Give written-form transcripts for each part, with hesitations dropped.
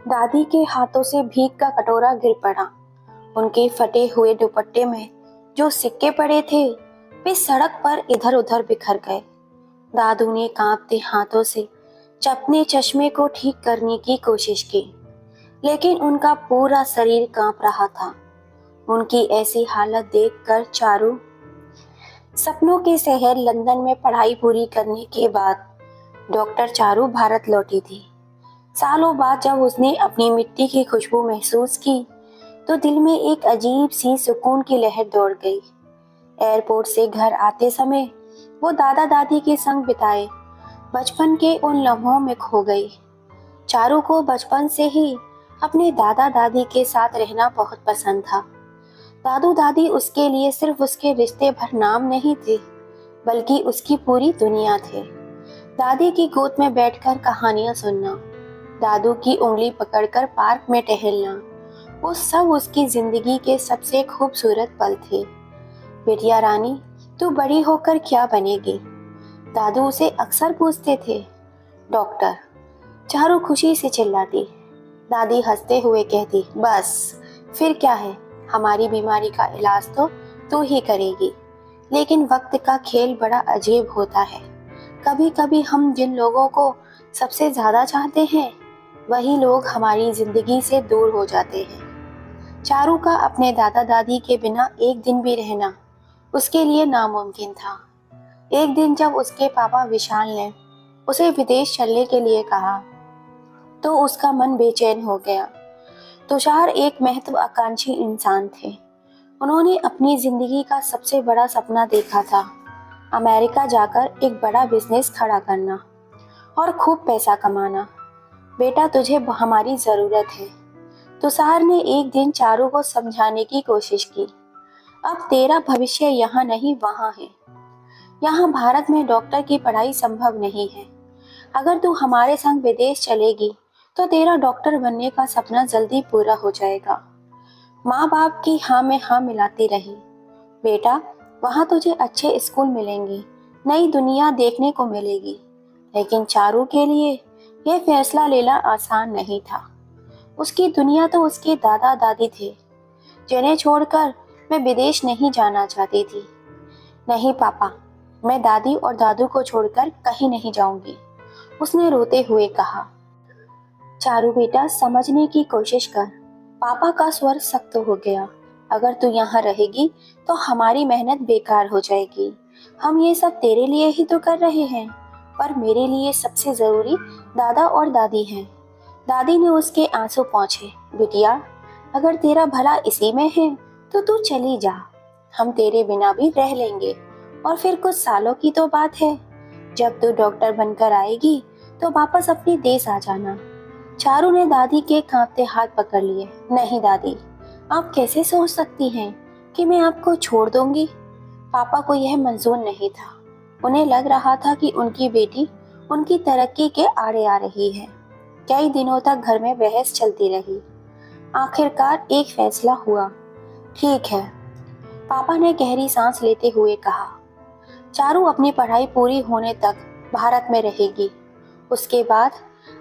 दादी के हाथों से भीख का कटोरा गिर पड़ा। उनके फटे हुए दुपट्टे में जो सिक्के पड़े थे वे सड़क पर इधर उधर बिखर गए। दादू ने कांपते हाथों से अपने चश्मे को ठीक करने की कोशिश की, लेकिन उनका पूरा शरीर कांप रहा था। उनकी ऐसी हालत देखकर चारू सपनों के शहर लंदन में पढ़ाई पूरी करने के बाद डॉक्टर चारू भारत लौटी थी। सालों बाद जब उसने अपनी मिट्टी की खुशबू महसूस की तो दिल में एक अजीब सी सुकून की लहर दौड़ गई। एयरपोर्ट से घर आते समय वो दादा दादी के संग बिताए बचपन के उन लम्हों में खो गई। चारू को बचपन से ही अपने दादा दादी के साथ रहना बहुत पसंद था। दादू दादी उसके लिए सिर्फ उसके रिश्ते भर नाम नहीं थे, बल्कि उसकी पूरी दुनिया थे। दादी की गोद में बैठकर कहानियां सुनना, दादू की उंगली पकड़कर पार्क में टहलना, वो सब उसकी जिंदगी के सबसे खूबसूरत पल थे। बिटिया रानी, तू बड़ी होकर क्या बनेगी? दादू उसे अक्सर पूछते थे। डॉक्टर, चारू खुशी से चिल्लाती। दादी हंसते हुए कहती, बस फिर क्या है, हमारी बीमारी का इलाज तो तू ही करेगी। लेकिन वक्त का खेल बड़ा अजीब होता है। कभी कभी हम जिन लोगों को सबसे ज्यादा चाहते हैं वही लोग हमारी जिंदगी से दूर हो जाते हैं। चारू का अपने दादा दादी के बिना एक दिन भी रहना उसके लिए नामुमकिन था। एक दिन जब उसके पापा विशाल ने उसे विदेश चलने के लिए कहा तो उसका मन बेचैन हो गया। तुषार एक महत्वाकांक्षी इंसान थे। उन्होंने अपनी जिंदगी का सबसे बड़ा सपना देखा था, अमेरिका जाकर एक बड़ा बिजनेस खड़ा करना और खूब पैसा कमाना। बेटा, तुझे हमारी जरूरत है। तुषार ने एक दिन चारू को समझाने की कोशिश की। अब तेरा भविष्य यहाँ नहीं वहाँ है। यहाँ भारत में डॉक्टर की पढ़ाई संभव नहीं है। अगर तू हमारे संग विदेश चलेगी तो तेरा डॉक्टर बनने का सपना जल्दी पूरा हो जाएगा। माँ बाप की हाँ में हाँ मिलाती रही। बेटा, वहाँ तुझे अच्छे स्कूल मिलेंगे, नई दुनिया देखने को मिलेगी। लेकिन चारू के लिए यह फैसला लेना आसान नहीं था। उसकी दुनिया तो उसके दादा दादी थे, जिन्हें छोड़कर मैं विदेश नहीं जाना चाहती थी। नहीं पापा, मैं दादी और दादू को छोड़कर कहीं नहीं जाऊंगी, उसने रोते हुए कहा। चारू बेटा, समझने की कोशिश कर। पापा का स्वर सख्त हो गया। अगर तू यहाँ रहेगी तो हमारी मेहनत बेकार हो जाएगी। हम ये सब तेरे लिए ही तो कर रहे हैं, पर मेरे लिए सबसे जरूरी दादा और दादी हैं। दादी ने उसके आंसू पोंछे। बिटिया, अगर तेरा भला इसी में है तो तू चली जा। हम तेरे बिना भी रह लेंगे। और फिर कुछ सालों की तो बात है, जब तू डॉक्टर बनकर आएगी तो वापस अपने देश आ जाना। चारू ने दादी के कांपते हाथ पकड़ लिए। नहीं दादी, आप कैसे सोच सकती हैं कि मैं आपको छोड़ दूंगी? पापा को यह मंजूर नहीं था। उन्हें लग रहा था कि उनकी बेटी उनकी तरक्की के आड़े आ रही है। कई दिनों तक घर में बहस चलती रही। आखिरकार एक फैसला हुआ। ठीक है, पापा ने गहरी सांस लेते हुए कहा। चारू अपनी पढ़ाई पूरी होने तक भारत में रहेगी। उसके बाद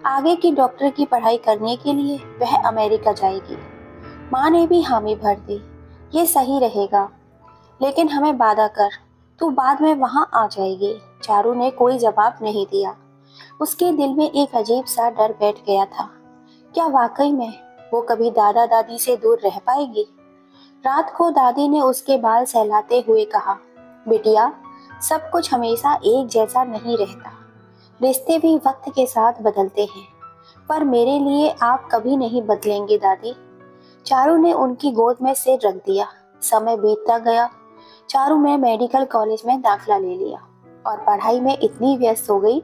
आगे की डॉक्टर की पढ़ाई करने के लिए वह अमेरिका जाएगी। माँ ने भी हामी भर दी। ये सही रहेगा, लेकिन हमें वादा कर, तू बाद में वहां आ जाएगी। चारू ने कोई जवाब नहीं दिया। उसके दिल में एक अजीब सा डर बैठ गया था। क्या वाकई में वो कभी दादा दादी से दूर रह पाएगी? रात को दादी ने उसके बाल सहलाते हुए कहा, बिटिया, सब कुछ हमेशा एक जैसा नहीं रहता। रिश्ते भी वक्त के साथ बदलते हैं, पर मेरे लिए आप कभी नहीं बदलेंगे दादी। चारू ने उनकी गोद में सिर रख दिया। समय बीतता गया। चारू ने मेडिकल कॉलेज में दाखिला ले लिया और पढ़ाई में इतनी व्यस्त हो गई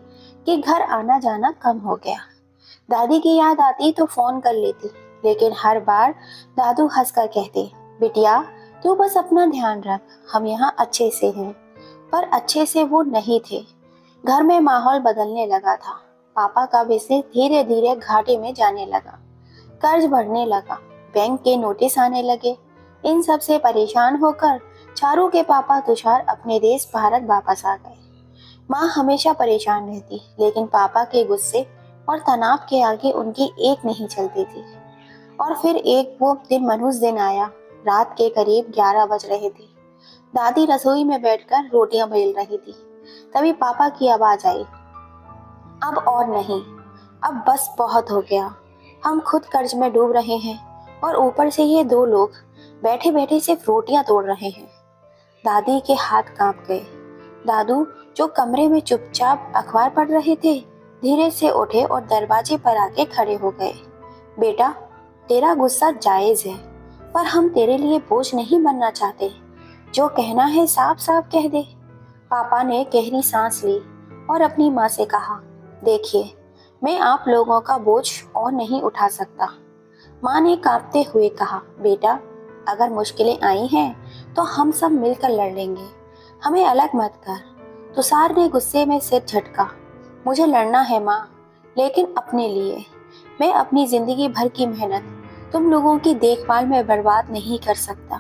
कि घर आना जाना कम हो गया। दादी की याद आती तो फोन कर लेती, लेकिन हर बार दादू हंसकर कहते, बिटिया, तू बस अपना ध्यान रख, हम यहाँ अच्छे से हैं। पर अच्छे से वो नहीं थे। घर में माहौल बदलने लगा था। पापा का बिजनेस धीरे धीरे घाटे में जाने लगा। कर्ज बढ़ने लगा, बैंक के नोटिस आने लगे। इन सब से परेशान होकर चारू के पापा तुषार अपने देश भारत वापस आ गए। माँ हमेशा परेशान रहती, लेकिन पापा के गुस्से और तनाव के आगे उनकी एक नहीं चलती थी। और फिर एक वो दिन मनुष्य दिन आया। रात के करीब 11 बज रहे थे। दादी रसोई में बैठकर रोटियां बेल रही थी। तभी पापा की आवाज आई, अब और नहीं, अब बस बहुत हो गया। हम खुद कर्ज में डूब रहे हैं और ऊपर से ये दो लोग बैठे बैठे सिर्फ रोटियां तोड़ रहे हैं। दादी के हाथ कांप गए। दादू, जो कमरे में चुपचाप अखबार पढ़ रहे थे, धीरे से उठे और दरवाजे पर आके खड़े हो गए। बेटा, तेरा गुस्सा जायज है, पर हम तेरे लिए बोझ नहीं बनना चाहते। जो कहना है साफ साफ कह दे। पापा ने गहरी सांस ली और अपनी माँ से कहा, देखिए, मैं आप लोगों का बोझ और नहीं उठा सकता। माँ ने कांपते हुए कहा, बेटा, अगर मुश्किलें आई हैं तो हम सब मिलकर लड़ लेंगे, हमें अलग मत कर। तुषार ने गुस्से में सिर झटका। मुझे लड़ना है माँ, लेकिन अपने लिए। मैं अपनी जिंदगी भर की मेहनत तुम लोगों की देखभाल में बर्बाद नहीं कर सकता।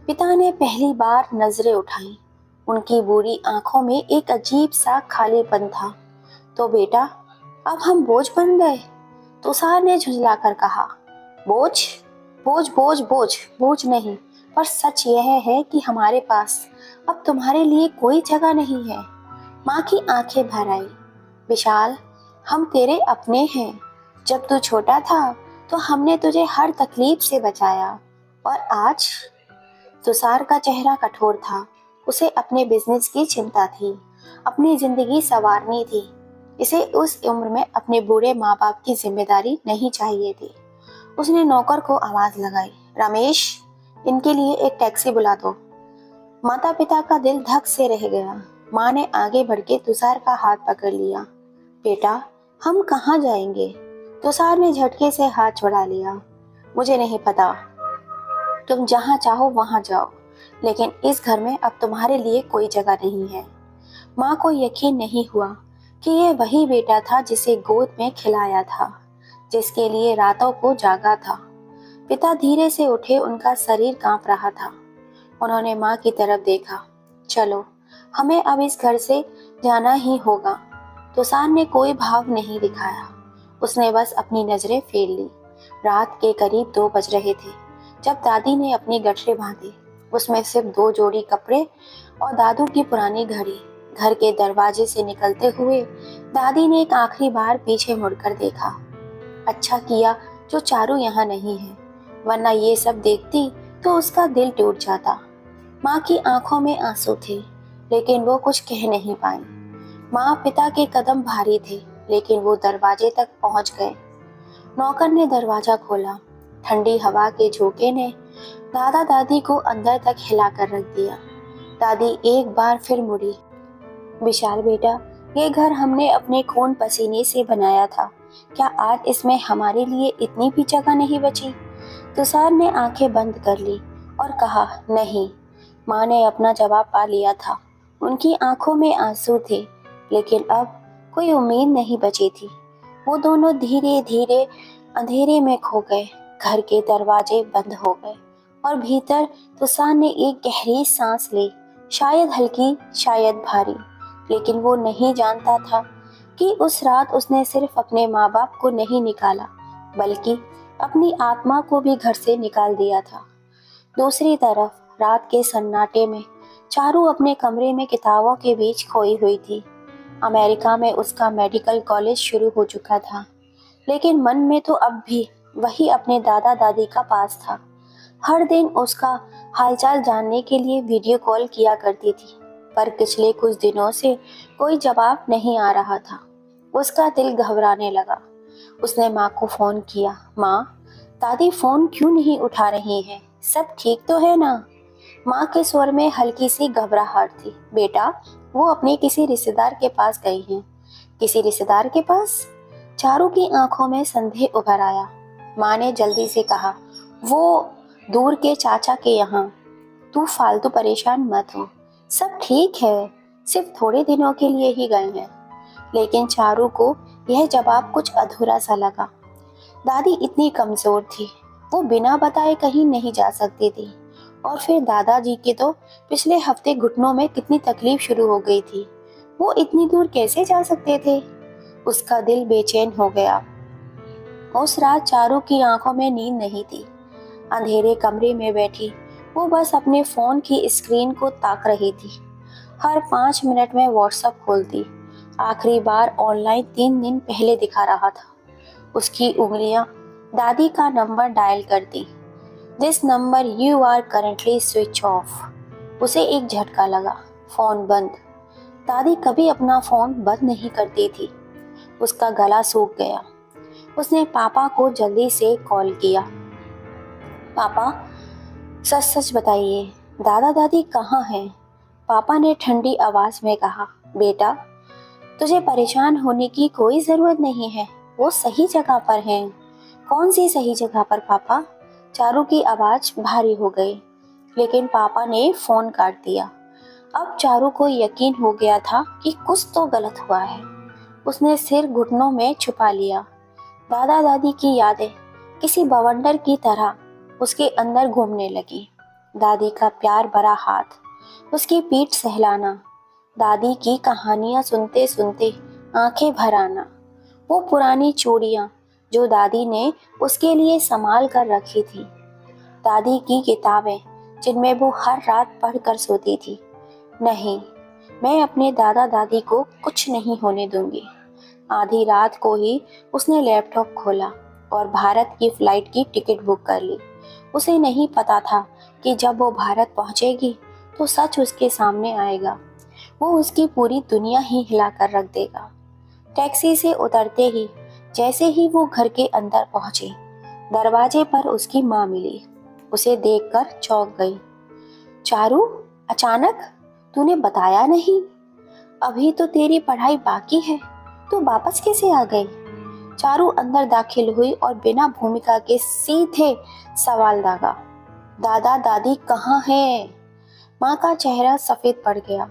पिता ने पहली बार नजरें उठाई। उनकी बुरी आंखों में एक अजीब सा खालीपन था। तो बेटा, अब हम बोझ बन गए? तुषार ने झुंझलाकर कहा, बोझ बोझ बोझ बोझ बोझ नहीं, पर सच यह है कि हमारे पास अब तुम्हारे लिए कोई जगह नहीं है। माँ की आंखें भर आई। विशाल, हम तेरे अपने हैं। जब तू छोटा था तो हमने तुझे हर तकलीफ से बचाया, और आज? तुषार का चेहरा कठोर था। उसे अपने बिजनेस की चिंता थी, अपनी जिंदगी संवारनी थी। इसे उस उम्र में अपने बूढ़े माँ बाप की जिम्मेदारी नहीं चाहिए थी। उसने नौकर को आवाज लगाई, रमेश, इनके लिए एक टैक्सी बुला दो। माता पिता का दिल धक से रह गया। माँ ने आगे बढ़ के तुषार का हाथ पकड़ लिया। बेटा, हम कहाँ जाएंगे? तुषार ने झटके से हाथ छुड़ा लिया। मुझे नहीं पता, तुम जहाँ चाहो वहाँ जाओ, लेकिन इस घर में अब तुम्हारे लिए कोई जगह नहीं है। माँ को यकीन नहीं हुआ कि यह वही बेटा था जिसे गोद में खिलाया था, जिसके लिए रातों को जागा था। पिता धीरे से उठे, उनका शरीर कांप रहा था। उन्होंने माँ की तरफ देखा। चलो, हमें अब इस घर से जाना ही होगा। तुषार ने कोई भाव नहीं दिखाया। उसने बस अपनी नजरें फेर ली। रात के करीब 2 बज रहे थे जब दादी ने अपनी गठरी बांधी। उसमें सिर्फ 2 जोड़ी कपड़े और दादू की पुरानी घड़ी। घर के दरवाजे से निकलते हुए दादी ने एक आखिरी बार पीछे मुड़कर देखा। अच्छा किया जो चारू यहाँ नहीं है, वरना ये सब देखती तो उसका दिल टूट जाता। माँ की आंखों में आंसू थे, लेकिन वो कुछ कह नहीं पाई। माँ पिता के कदम भारी थे, लेकिन वो दरवाजे तक पहुंच गए। नौकर ने दरवाजा खोला। ठंडी हवा के झोंके ने दादा दादी को अंदर तक हिलाकर रख दिया। दादी एक बार फिर मुड़ी। विशाल बेटा, ये घर हमने अपने खून पसीने से बनाया था। क्या आज इसमें हमारे लिए इतनी भी जगह नहीं बची? तुषार ने आंखें बंद कर ली और कहा, नहीं। माँ ने अपना जवाब पा लिया था। उनकी आंखों में आंसू थे, लेकिन अब कोई उम्मीद नहीं बची थी। वो दोनों धीरे धीरे अंधेरे में खो गए। घर के दरवाजे बंद हो गए और भीतर तुषार ने एक गहरी सांस ली, शायद हल्की, शायद भारी। लेकिन वो नहीं जानता था कि उस रात उसने सिर्फ अपने माँ बाप को नहीं निकाला, बल्कि अपनी आत्मा को भी घर से निकाल दिया था। दूसरी तरफ रात के सन्नाटे में चारू अपने कमरे में किताबों के बीच खोई हुई थी। अमेरिका में उसका मेडिकल कॉलेज शुरू हो चुका था, लेकिन मन में तो अब भी वही अपने दादा दादी का पास था। हर दिन उसका हालचाल जानने के लिए वीडियो कॉल किया करती थी, पर पिछले कुछ दिनों से कोई जवाब नहीं आ रहा था। उसका दिल घबराने लगा। उसने माँ को फोन किया। माँ, दादी फोन क्यों नहीं उठा रही हैं? सब ठीक तो है ना? माँ के स्वर में हल्की सी घबराहट थी। बेटा, वो अपने किसी रिश्तेदार के पास गई हैं। किसी रिश्तेदार के पास? चारू की आंखों में संदेह उभर आया। माँ ने जल्दी से कहा, वो दूर के चाचा के यहाँ। तू फालतू परेशान मत हो, सब ठीक है, सिर्फ थोड़े दिनों के लिए ही गए हैं। लेकिन चारू को यह जवाब कुछ अधूरा सा लगा। दादी इतनी कमजोर थी, वो बिना बताए कहीं नहीं जा सकती थी। और फिर दादाजी के तो पिछले हफ्ते घुटनों में कितनी तकलीफ शुरू हो गई थी, वो इतनी दूर कैसे जा सकते थे? उसका दिल बेचैन हो गया। उस रात चारू की आंखों में नींद नहीं थी। अंधेरे कमरे में बैठी वो बस अपने फोन की स्क्रीन को ताक रही थी। हर 5 मिनट में व्हाट्सएप खोलती। आखिरी बार ऑनलाइन 3 दिन पहले दिखा रहा था। उसकी उंगलियां दादी का नंबर डायल करती। This number you are currently switch off. उसे एक झटका लगा। फोन बंद। दादी कभी अपना फोन बंद नहीं करती थी। उसका गला सूख गया। उसने पापा को जल्दी से कॉल किया। पापा, सच सच बताइए, दादा दादी कहाँ हैं? पापा ने ठंडी आवाज में कहा, बेटा, तुझे परेशान होने की कोई जरूरत नहीं है, वो सही जगह पर हैं। कौन सी सही जगह पर पापा? चारू की आवाज भारी हो गई, लेकिन पापा ने फोन काट दिया। अब चारू को यकीन हो गया था कि कुछ तो गलत हुआ है। उसने सिर घुटनों में छुपा लिया। दादा दादी की यादें किसी बवंडर की तरह उसके अंदर घूमने लगी। दादी का प्यार भरा हाथ, उसकी पीठ सहलाना, दादी की कहानियां सुनते सुनते आंखें भर आना, वो पुरानी चूड़ियां जो दादी ने उसके लिए संभाल कर रखी थी, दादी की किताबें जिनमें वो हर रात पढ़कर सोती थी। नहीं, मैं अपने दादा दादी को कुछ नहीं होने दूंगी। आधी रात को ही उसने लैपटॉप खोला और भारत की फ्लाइट की टिकट बुक कर ली। उसे नहीं पता था कि जब वो भारत पहुंचेगी तो सच उसके सामने आएगा। वो उसकी पूरी दुनिया ही हिलाकर रख देगा। टैक्सी से उतरते ही जैसे ही वो घर के अंदर पहुंचे, दरवाजे पर उसकी माँ मिली। उसे देखकर चौंक गई। चारू, अचानक तूने बताया नहीं? अभी तो तेरी पढ़ाई बाकी है, तू वापस कैसे आ गई? चारू अंदर दाखिल हुई और बिना भूमिका के सीधे सवाल दागा, दादा दादी कहाँ हैं? माँ का चेहरा सफेद पड़ गया।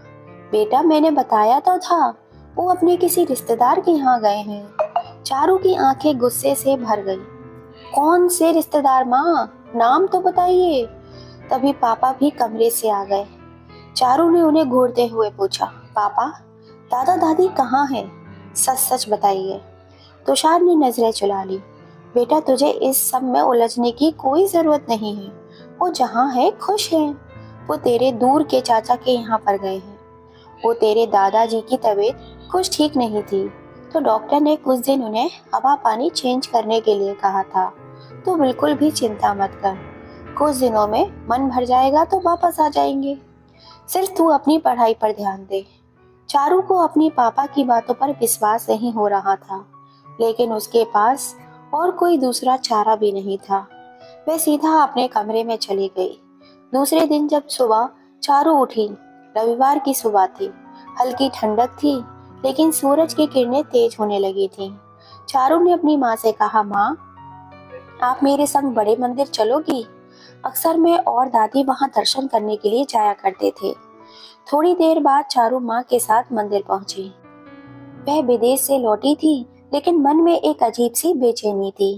बेटा, मैंने बताया तो था, वो अपने किसी रिश्तेदार के यहाँ गए हैं। चारू की आंखें गुस्से से भर गई। कौन से रिश्तेदार माँ? नाम तो बताइए। तभी पापा भी कमरे से आ गए। चारू ने उन्हें घूरते हुए पूछा, पापा, दादा दादी कहाँ हैं? सच सच बताइए। तुषार ने नजरें चुरा ली। बेटा, तुझे इस सब में उलझने की कोई जरूरत नहीं है। वो जहाँ है खुश है। वो तेरे दूर के चाचा के यहाँ पर गए हैं। वो तेरे दादाजी की तबीयत कुछ ठीक नहीं थी, तो डॉक्टर ने कुछ दिन उन्हें हवा पानी चेंज करने के लिए कहा था। तो बिल्कुल भी चिंता मत कर, कुछ दिनों में मन भर जाएगा तो वापस आ जाएंगे। सिर्फ तू अपनी पढ़ाई पर ध्यान दे। चारू को अपनी पापा की बातों पर विश्वास नहीं हो रहा था, लेकिन उसके पास और कोई दूसरा चारा भी नहीं था। वह सीधा अपने कमरे में चली गई। दूसरे दिन जब सुबह चारू उठी, रविवार की सुबह थी। हल्की ठंडक थी, लेकिन सूरज की किरणें तेज होने लगी थीं। चारू ने अपनी माँ से कहा, माँ, आप मेरे संग बड़े मंदिर चलोगी? अक्सर मैं और दादी वहाँ दर्शन करने के लिए जाया करते थे। थोड़ी देर बाद चारू माँ के साथ मंदिर पहुंची। वह विदेश से लौटी थी, लेकिन मन में एक अजीब सी बेचैनी थी।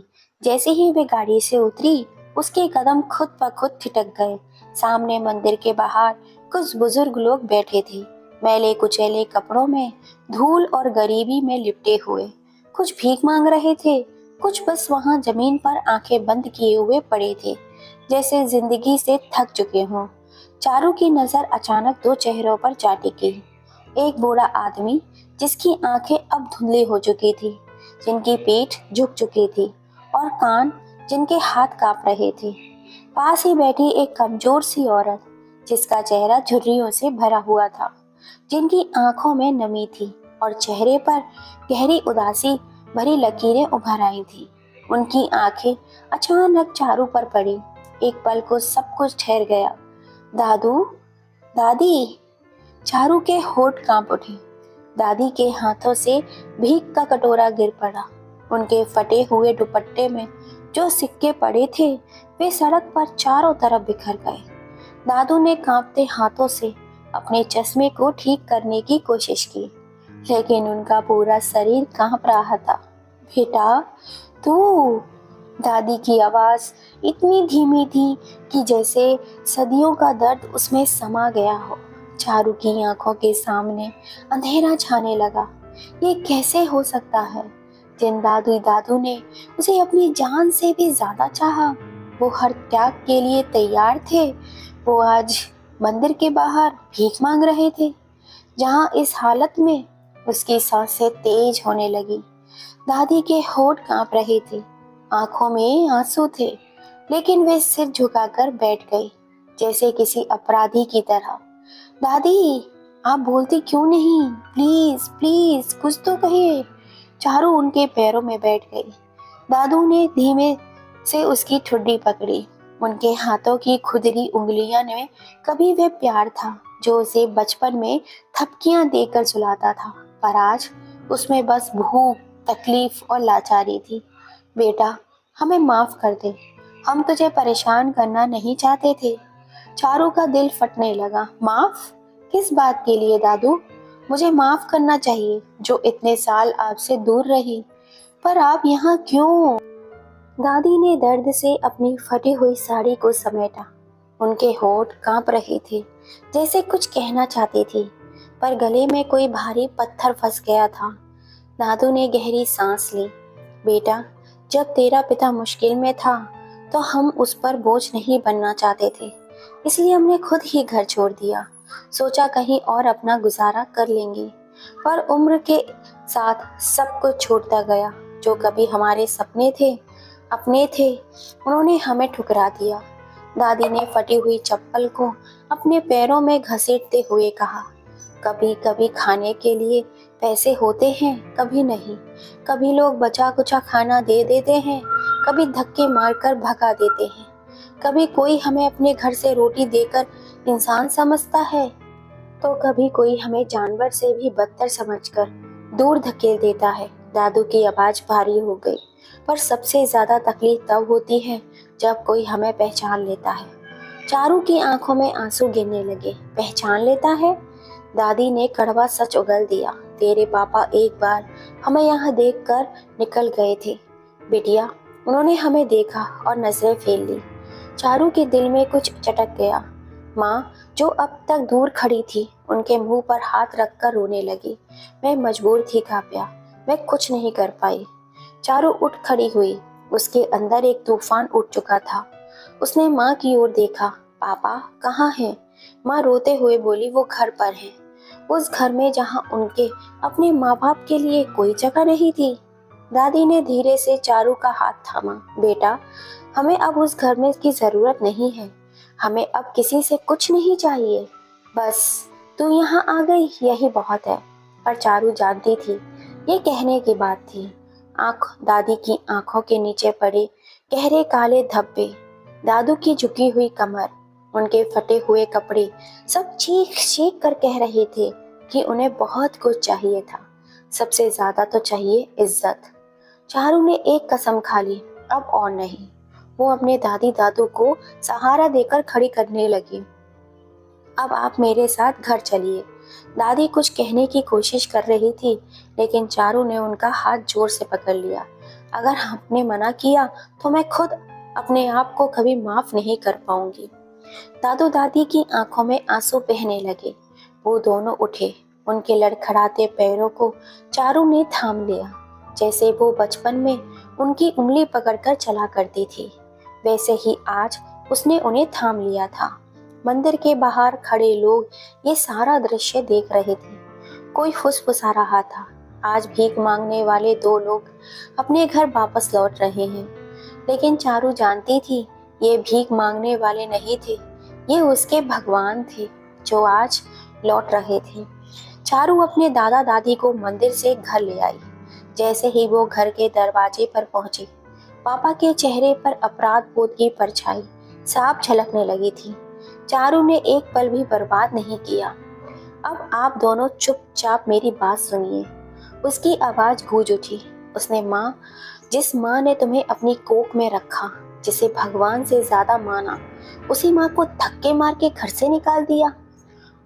जैसे ही वह गाड़ी से उतरी, उसके कदम खुद ब खुद ठिठक गए। सामने मंदिर के बाहर कुछ बुजुर्ग लोग बैठे थे, मैले कुचैले कपड़ों में, धूल और गरीबी में लिपटे हुए। कुछ भीख मांग रहे थे, कुछ बस वहां जमीन पर आंखें बंद किए हुए पड़े थे, जैसे जिंदगी से थक चुके हों। चारू की नजर अचानक दो चेहरों पर जा टिकी। एक बूढ़ा आदमी जिसकी आंखें अब धुंधली हो चुकी थी, जिनकी पीठ झुक चुकी थी और कान जिनके हाथ कांप रहे थे। पास ही बैठी एक कमजोर सी औरत, जिसका चेहरा झुर्रियों से भरा हुआ था, जिनकी आंखों में नमी थी और चेहरे पर गहरी उदासी भरी लकीरें उभर आई थी। उनकी आंखें अचानक चारू पर पड़ी। एक पल को सब कुछ ठहर गया। दादू, दादी। चारू के होठ कांप उठे। दादी के हाथों से भीख का कटोरा गिर पड़ा। उनके फटे हुए दुपट्टे में जो सिक्के पड़े थे, वे सड़क पर चारों तरफ बिखर गए। दादू ने कांपते हाथों से अपने चश्मे को ठीक करने की कोशिश की, लेकिन उनका पूरा शरीर कांप रहा था। बेटा, तू। दादी की आवाज इतनी धीमी थी कि जैसे सदियों का दर्द उसमें समा गया हो। चारू की आंखों के सामने अंधेरा छाने लगा। ये कैसे हो सकता है? जिन दादी दादू ने उसे अपनी जान से भी ज्यादा चाहा, वो हर त्याग के लिए तैयार थे, वो आज मंदिर के बाहर भीख मांग रहे थे। जहां इस हालत में उसकी सांसें तेज होने लगी। दादी के होठ कांप रहे थे, आंखों में आंसू थे, लेकिन वे सिर झुकाकर बैठ गई जैसे किसी अपराधी की तरह। दादी, आप बोलती क्यों नहीं? प्लीज प्लीज कुछ तो कहिए। चारू उनके पैरों में बैठ गई। दादू ने धीमे से उसकी ठुड्डी पकड़ी। उनके हाथों की खुदरी उंगलियां में कभी वह प्यार था जो उसे बचपन में थपकियां देकर सुलाता था, पर आज उसमें बस भूख, तकलीफ और लाचारी थी। बेटा, हमें माफ कर दे, हम तुझे परेशान करना नहीं चाहते थे। चारू का दिल फटने लगा। माफ? किस बात के लिए दादू? मुझे माफ करना चाहिए जो इतने साल आपसे दूर रही, पर आप यहाँ क्यों? दादी ने दर्द से अपनी फटी हुई साड़ी को समेटा। उनके होठ कांप रहे थे, जैसे कुछ कहना चाहती थी, पर गले में कोई भारी पत्थर फंस गया था। दादू ने गहरी सांस ली। बेटा, जब तेरा पिता मुश्किल में था तो हम उस पर बोझ नहीं बनना चाहते थे, इसलिए हमने खुद ही घर छोड़ दिया। सोचा कहीं और अपना गुजारा कर लेंगे, पर उम्र के साथ सब कुछ छूटता गया। जो कभी हमारे सपने थे, अपने थे, उन्होंने हमें ठुकरा दिया। दादी ने फटी हुई चप्पल को अपने पैरों में घसीटते हुए कहा, कभी कभी खाने के लिए पैसे होते हैं, कभी नहीं। कभी लोग बचा कुचा खाना दे देते हैं, कभी धक्के मारकर भगा देते हैं। कभी कोई हमें अपने घर से रोटी देकर इंसान समझता है, तो कभी कोई हमें जानवर से भी बदतर समझकर दूर धकेल देता है। दादू की आवाज भारी हो गई। पर सबसे ज्यादा तकलीफ तब होती है जब कोई हमें पहचान लेता है। चारू की आंखों में आंसू गिरने लगे। पहचान लेता है? दादी ने कड़वा सच उगल दिया। तेरे पापा एक बार हमें यहाँ देखकर निकल गए थे बिटिया। उन्होंने हमें देखा और नजरें फेर ली। चारू के दिल में कुछ चटक गया। माँ, जो अब तक दूर खड़ी थी, उनके मुंह पर हाथ रखकर रोने लगी। मैं मजबूर थी काव्या, मैं कुछ नहीं कर पाई। चारू उठ खड़ी हुई। उसके अंदर एक तूफान उठ चुका था। उसने माँ की ओर देखा। पापा कहाँ हैं? माँ रोते हुए बोली, वो घर पर हैं, उस घर में जहाँ उनके अपने माँ बाप के लिए कोई जगह नहीं थी। दादी ने धीरे से चारू का हाथ थामा। बेटा, हमें अब उस घर में की जरूरत नहीं है, हमें अब किसी से कुछ नहीं चाहिए, बस तू यहाँ आ गई यही बहुत है। पर चारू जानती थी ये कहने की बात थी। दादी की आंखों के नीचे पड़े गहरे काले धब्बे, दादू की झुकी हुई कमर, उनके फटे हुए कपड़े, सब चीख चीख कर कह रहे थे कि उन्हें बहुत कुछ चाहिए था। सबसे ज्यादा तो चाहिए इज्जत। चारू ने एक कसम खा ली, अब और नहीं। वो अपने दादी दादू को सहारा देकर खड़ी करने लगी। अब आप मेरे साथ घर चलिए। दादी कुछ कहने की कोशिश कर रही थी, लेकिन चारू ने उनका हाथ जोर से पकड़ लिया। अगर आपने मना किया तो मैं खुद अपने आप को कभी माफ नहीं कर पाऊंगी। दादू दादी की आंखों में आंसू बहने लगे। वो दोनों उठे। उनके लड़खड़ाते पैरों को चारू ने थाम लिया, जैसे वो बचपन में उनकी उंगली पकड़कर चला करती थी, वैसे ही आज उसने उन्हें थाम लिया था। मंदिर के बाहर खड़े लोग ये सारा दृश्य देख रहे थे। कोई फुसफुसा रहा था, आज भीख मांगने वाले दो लोग अपने घर वापस लौट रहे हैं। लेकिन चारू जानती थी ये भीख मांगने वाले नहीं थे, ये उसके भगवान थे जो आज लौट रहे थे। चारू अपने दादा दादी को मंदिर से घर ले आई। जैसे ही वो घर के दरवाजे पर पहुंची, पापा के चेहरे पर अपराध बोध की परछाई साफ झलकने लगी थी। चारू ने एक पल भी बर्बाद नहीं किया। अब आप दोनों चुपचाप मेरी बात सुनिए। उसकी आवाज गूंज उठी। उसने जिस माँ ने तुम्हें अपनी कोख में रखा, जिसे भगवान से ज्यादा माना, उसी माँ को धक्के मार के घर से निकाल दिया।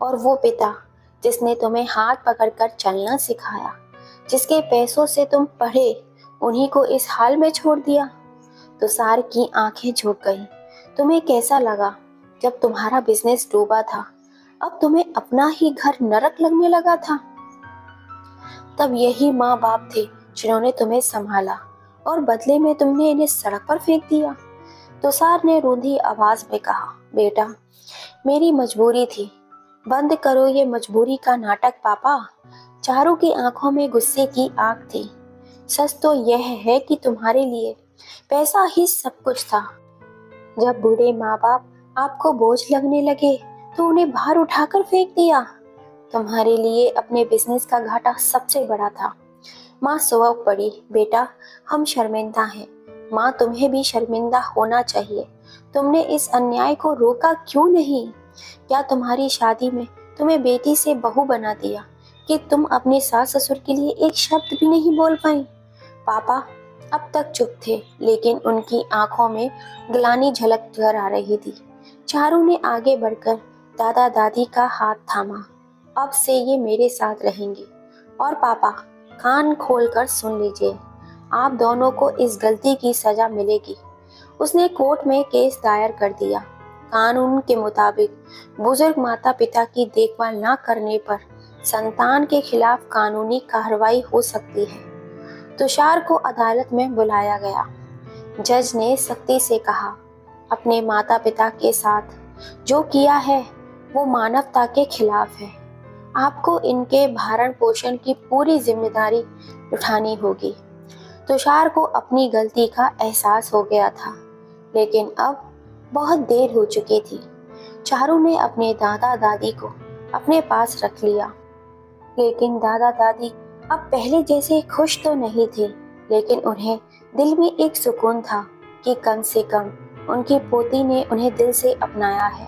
और वो पिता जिसने तुम्हें हाथ पकड़कर चलना सिखाया, जिसके पैसों से तुम पढ़े, उन्हीं को इस हाल में छोड़ दिया। तुषार की आंखें झुक गईं। तुम्हें कैसा लगा जब तुम्हारा बिजनेस डूबा था? अब तुम्हें अपना ही घर नरक लगने लगा था। तब यही माँ बाप थे जिन्होंने तुम्हें संभाला और बदले में तुमने इन्हें सड़क पर फेंक दिया। तुषार ने रूंधी आवाज में कहा, बेटा, मेरी मजबूरी थी। बंद करो ये मजबूरी का नाटक पापा। चारू की आंखों में गुस्से की आग थी। सच तो यह है कि तुम्हारे लिए पैसा ही सब कुछ था। जब बूढ़े माँ बाप आपको बोझ लगने लगे तो उन्हें बाहर उठाकर फेंक दिया। तुम्हारे लिए अपने बिजनेस का घाटा सबसे बड़ा था। माँ सुबह पड़ी, बेटा, हम शर्मिंदा हैं। माँ, तुम्हें भी शर्मिंदा होना चाहिए। तुमने इस अन्याय को रोका क्यों नहीं? क्या तुम्हारी शादी में तुम्हें बेटी से बहू बना दिया कि तुम अपने सास ससुर के लिए एक शब्द भी नहीं बोल पाई? पापा अब तक चुप थे, लेकिन उनकी आंखों में ग्लानि झलक कर आ रही थी। चारू ने आगे बढ़कर दादा दादी का हाथ थामा। अब से ये मेरे साथ रहेंगे। और पापा, कान खोलकर सुन लीजिए, आप दोनों को इस गलती की सजा मिलेगी। उसने कोर्ट में केस दायर कर दिया। कानून के मुताबिक बुजुर्ग माता पिता की देखभाल न करने पर संतान के खिलाफ कानूनी कार्रवाई हो सकती है। तुषार को अदालत में बुलाया गया। जज ने सख्ती से कहा, अपने माता पिता के साथ जो किया है वो मानवता के खिलाफ है। आपको इनके भरण पोषण की पूरी जिम्मेदारी उठानी होगी। तुषार को अपनी गलती का एहसास हो गया था, लेकिन अब बहुत देर हो चुकी थी। चारू ने अपने दादा दादी को अपने पास रख लिया, लेकिन दादा दादी अब पहले जैसे खुश तो नहीं थे, लेकिन उन्हें दिल में एक सुकून था कि कम से कम उनकी पोती ने उन्हें दिल से अपनाया है।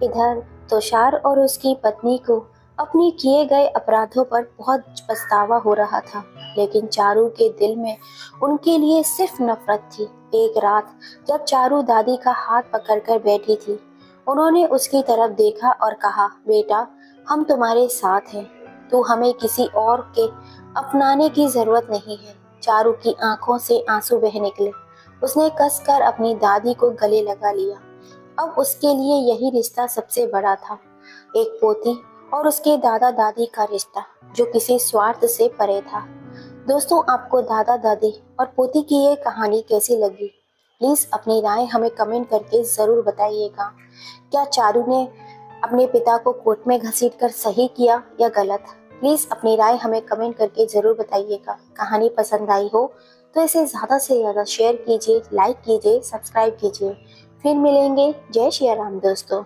इधर तुषार और उसकी पत्नी को अपने किए गए अपराधों पर बहुत पछतावा हो रहा था, लेकिन चारू के दिल में उनके लिए सिर्फ नफरत थी। एक रात जब चारू दादी का हाथ पकड़कर बैठी थी, उन्होंने उसकी तरफ देखा और कहा, बेटा, हम तुम्हारे साथ हैं। तू हमें किसी और के अपनाने की जरूरत नहीं है। चारू की आंखों से आंसू बह निकले। उसने कसकर अपनी दादी को गले लगा लिया। अब उसके लिए यही रिश्ता सबसे बड़ा था, एक पोती और उसके दादा दादी का रिश्ता जो किसी स्वार्थ से परे था। दोस्तों, आपको दादा दादी और पोती की ये कहानी कैसी लगी? प्लीज अपनी राय हमें कमेंट करके जरूर बताइएगा। क्या चारू ने अपने पिता को कोर्ट में घसीटकर सही किया या गलत? प्लीज अपनी राय हमें कमेंट करके जरूर बताइएगा। कहानी पसंद आई हो तो इसे ज़्यादा से ज़्यादा शेयर कीजिए, लाइक कीजिए, सब्सक्राइब कीजिए। फिर मिलेंगे। जय श्री राम दोस्तों।